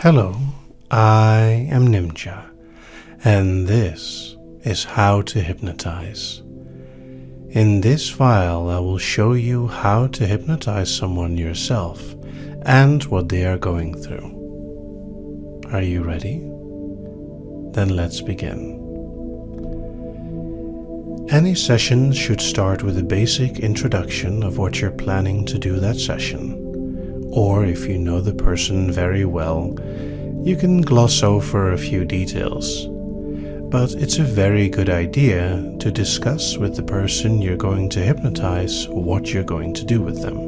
Hello, I am Nimja, and this is How to Hypnotize. In this file, I will show you how to hypnotize someone yourself and what they are going through. Are you ready? Then let's begin. Any session should start with a basic introduction of what you're planning to do that session. Or if you know the person very well, you can gloss over a few details. But it's a very good idea to discuss with the person you're going to hypnotize what you're going to do with them.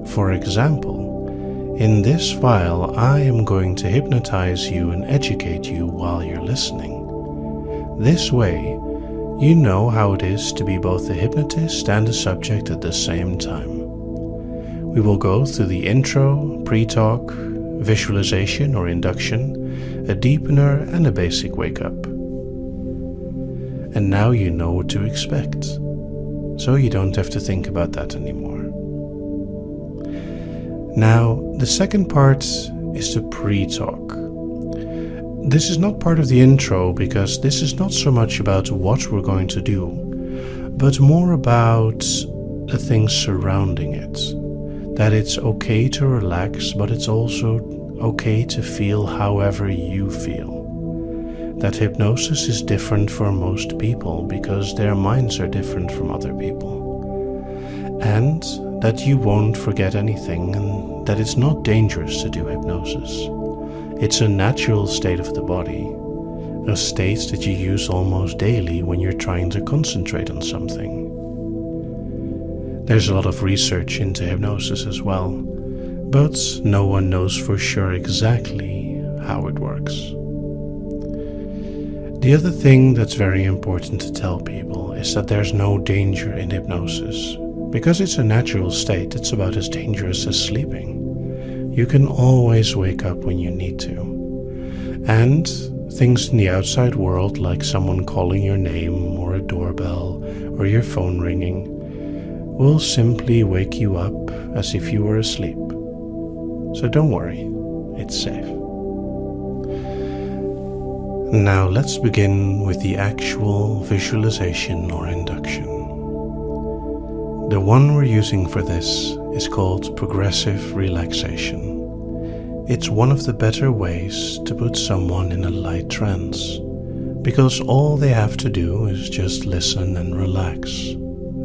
For example, in this file I am going to hypnotize you and educate you while you're listening. This way, you know how it is to be both a hypnotist and a subject at the same time. We will go through the intro, pre-talk, visualization or induction, a deepener and a basic wake-up. And now you know what to expect, so you don't have to think about that anymore. Now, the second part is the pre-talk. This is not part of the intro because this is not so much about what we're going to do, but more about the things surrounding it. That it's okay to relax, but it's also okay to feel however you feel. That hypnosis is different for most people because their minds are different from other people. And that you won't forget anything and that it's not dangerous to do hypnosis. It's a natural state of the body, a state that you use almost daily when you're trying to concentrate on something. There's a lot of research into hypnosis as well, but no one knows for sure exactly how it works. The other thing that's very important to tell people is that there's no danger in hypnosis. Because it's a natural state, it's about as dangerous as sleeping. You can always wake up when you need to. And things in the outside world, like someone calling your name or a doorbell or your phone ringing, will simply wake you up as if you were asleep. So don't worry, it's safe. Now let's begin with the actual visualization or induction. The one we're using for this is called Progressive Relaxation. It's one of the better ways to put someone in a light trance, because all they have to do is just listen and relax.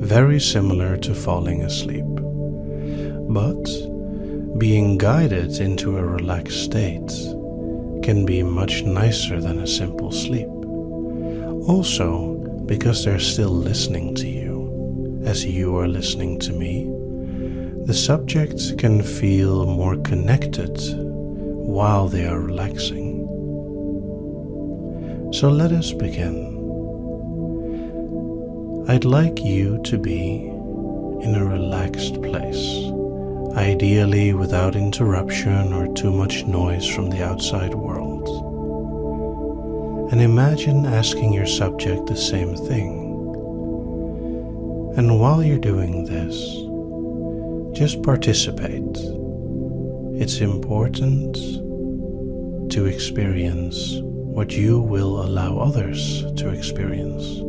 Very similar to falling asleep. But being guided into a relaxed state can be much nicer than a simple sleep. Also, because they're still listening to you, as you are listening to me, the subject can feel more connected while they are relaxing. So let us begin. I'd like you to be in a relaxed place, ideally without interruption or too much noise from the outside world. And imagine asking your subject the same thing. And while you're doing this, just participate. It's important to experience what you will allow others to experience.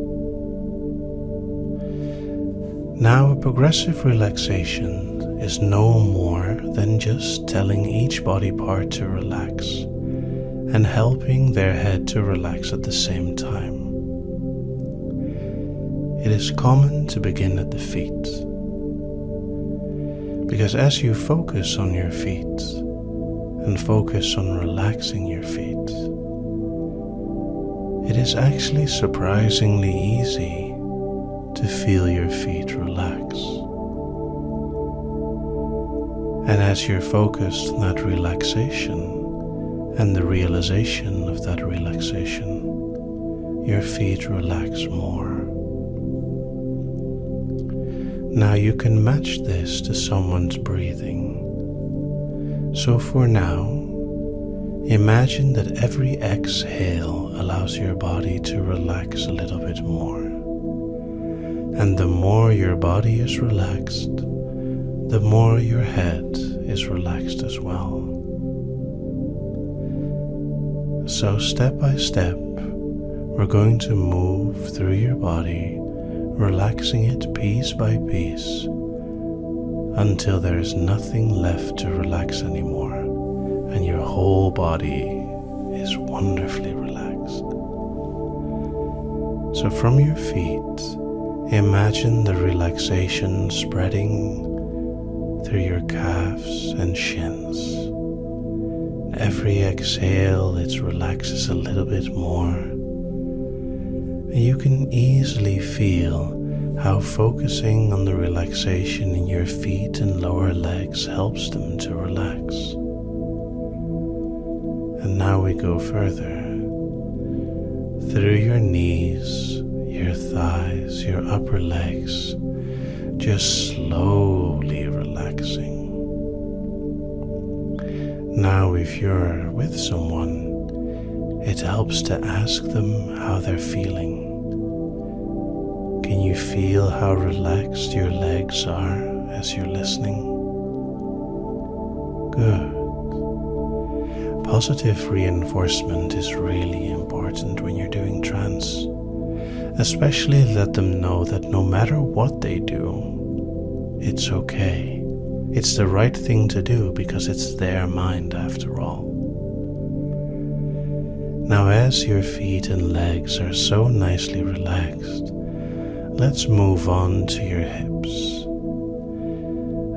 Now, a progressive relaxation is no more than just telling each body part to relax and helping their head to relax at the same time. It is common to begin at the feet, because as you focus on your feet and focus on relaxing your feet, it is actually surprisingly easy to feel your feet relax. And as you're focused on that relaxation and the realization of that relaxation, your feet relax more. Now you can match this to someone's breathing. So for now, imagine that every exhale allows your body to relax a little bit more. And the more your body is relaxed, the more your head is relaxed as well. So step by step, we're going to move through your body, relaxing it piece by piece, until there is nothing left to relax anymore, and your whole body is wonderfully relaxed. So from your feet, imagine the relaxation spreading through your calves and shins. Every exhale, it relaxes a little bit more. And you can easily feel how focusing on the relaxation in your feet and lower legs helps them to relax. And now we go further. Through your knees, your thighs, your upper legs, just slowly relaxing. Now if you're with someone, it helps to ask them how they're feeling. Can you feel how relaxed your legs are as you're listening? Good. Positive reinforcement is really important when you're doing trance. Especially let them know that no matter what they do, it's okay. It's the right thing to do because it's their mind after all. Now as your feet and legs are so nicely relaxed, let's move on to your hips.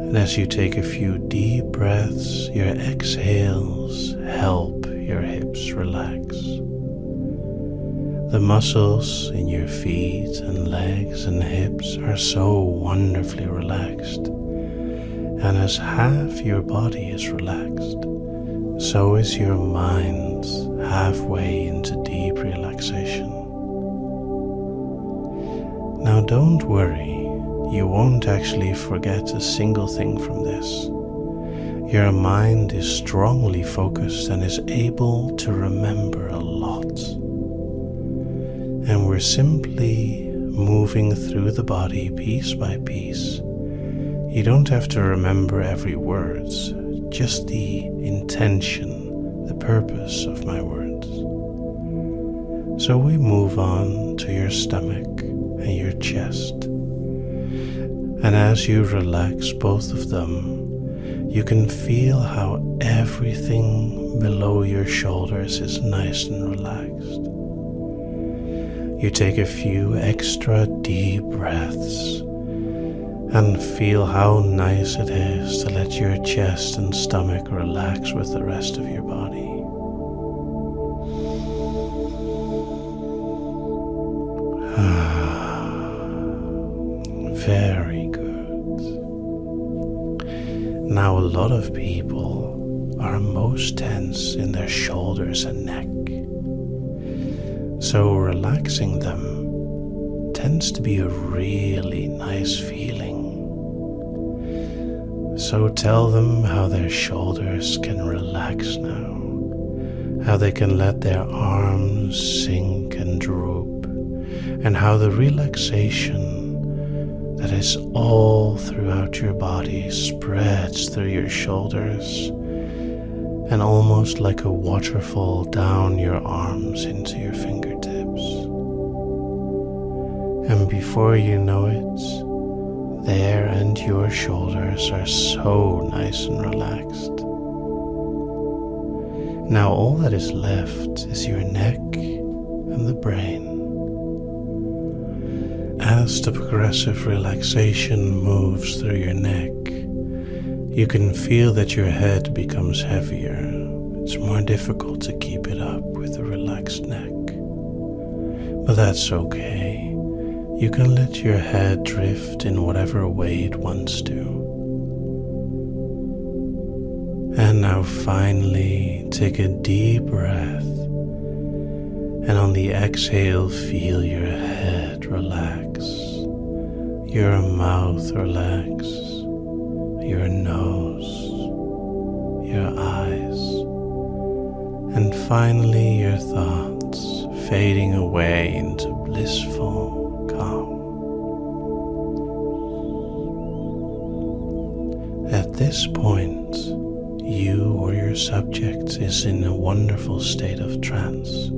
And as you take a few deep breaths, your exhales help your hips relax. The muscles in your feet and legs and hips are so wonderfully relaxed. And as half your body is relaxed, so is your mind halfway into deep relaxation. Now don't worry, you won't actually forget a single thing from this. Your mind is strongly focused and is able to remember a lot. And we're simply moving through the body piece by piece. You don't have to remember every word, just the intention, the purpose of my words. So we move on to your stomach and your chest. And as you relax both of them, you can feel how everything below your shoulders is nice and relaxed. You take a few extra deep breaths and feel how nice it is to let your chest and stomach relax with the rest of your body. Very good. Now a lot of people are most tense in their shoulders and neck. So relaxing them tends to be a really nice feeling. So tell them how their shoulders can relax now, how they can let their arms sink and droop, and how the relaxation that is all throughout your body spreads through your shoulders and almost like a waterfall down your arms into your fingertips. And before you know it, there and your shoulders are so nice and relaxed. Now all that is left is your neck and the brain. As the progressive relaxation moves through your neck, you can feel that your head becomes heavier. It's more difficult to keep it up with a relaxed neck. But that's okay. You can let your head drift in whatever way it wants to. And now finally, take a deep breath. And on the exhale, feel your head relax, your mouth relax, your nose, your eyes, and finally your thoughts fading away into blissful calm. At this point, you or your subject is in a wonderful state of trance,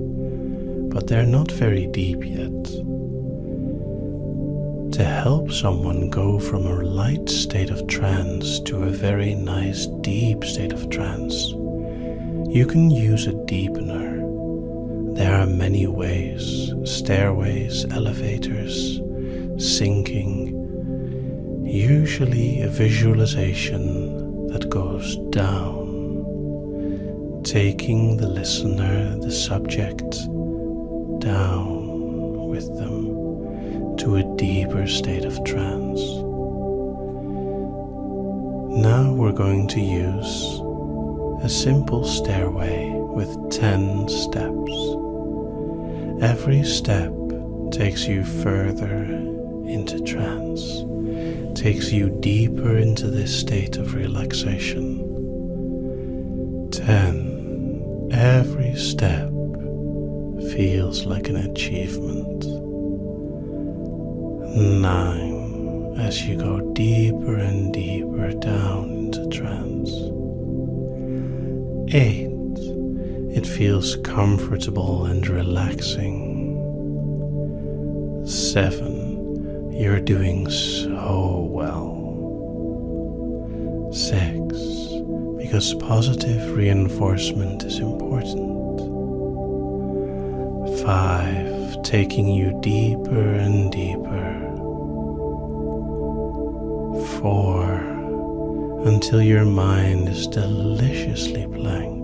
but they're not very deep yet. To help someone go from a light state of trance to a very nice deep state of trance, you can use a deepener. There are many ways: stairways, elevators, sinking, usually a visualization that goes down, taking the listener, the subject, down with them to a deeper state of trance. Now we're going to use a simple stairway with 10 steps. Every step takes you further into trance, takes you deeper into this state of relaxation. 10. Every step feels like an achievement. 9. As you go deeper and deeper down into trance. 8. It feels comfortable and relaxing. 7. You're doing so well. 6. Because positive reinforcement is important. 5. Taking you deeper and deeper. 4. Until your mind is deliciously blank.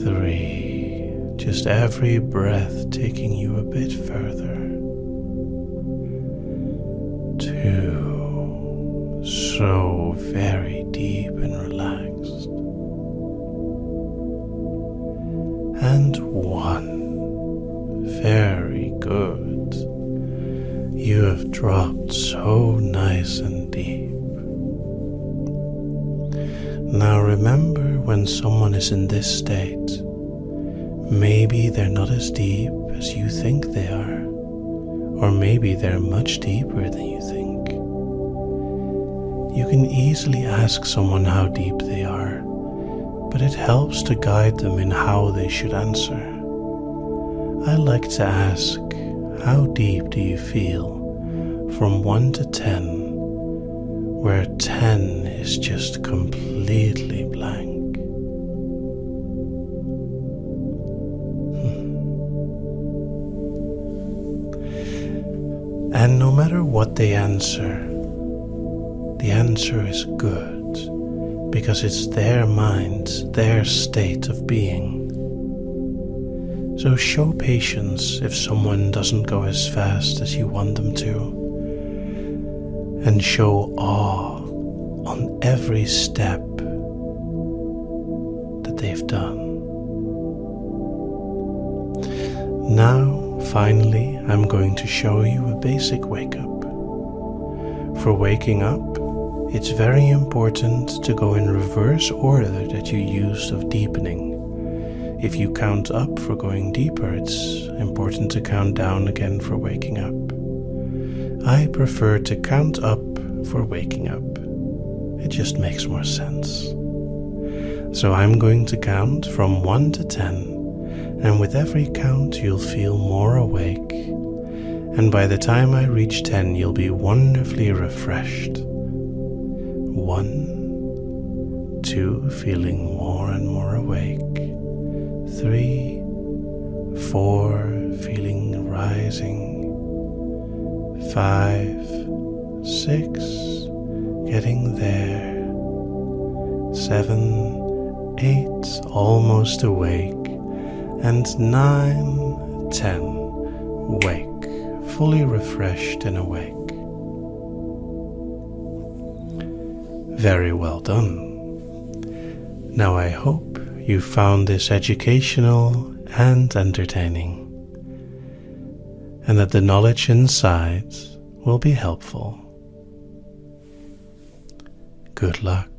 3. Just every breath taking you a bit further. 2. So very deep and relaxed. And 1. Very good. You have dropped so nice and deep. Now remember, when someone is in this state, maybe they're not as deep as you think they are, or maybe they're much deeper than you think. You can easily ask someone how deep they are, but it helps to guide them in how they should answer. I like to ask, how deep do you feel, from 1 to 10, where 10 is just completely blank. And no matter what they answer, the answer is good, because it's their mind, their state of being. So show patience if someone doesn't go as fast as you want them to, and show awe on every step that they've done. Now, finally, I'm going to show you a basic wake-up. For waking up, it's very important to go in reverse order that you used of deepening. If you count up for going deeper, it's important to count down again for waking up. I prefer to count up for waking up. It just makes more sense. So I'm going to count from 1 to 10, and with every count you'll feel more awake, and by the time I reach 10 you'll be wonderfully refreshed. 1, 2, feeling more and more awake. 3, 4, feeling rising. 5, 6, getting there. 7, 8, almost awake. And 9, 10, wake, fully refreshed and awake. Very well done. Now I hope you found this educational and entertaining, and that the knowledge inside will be helpful. Good luck.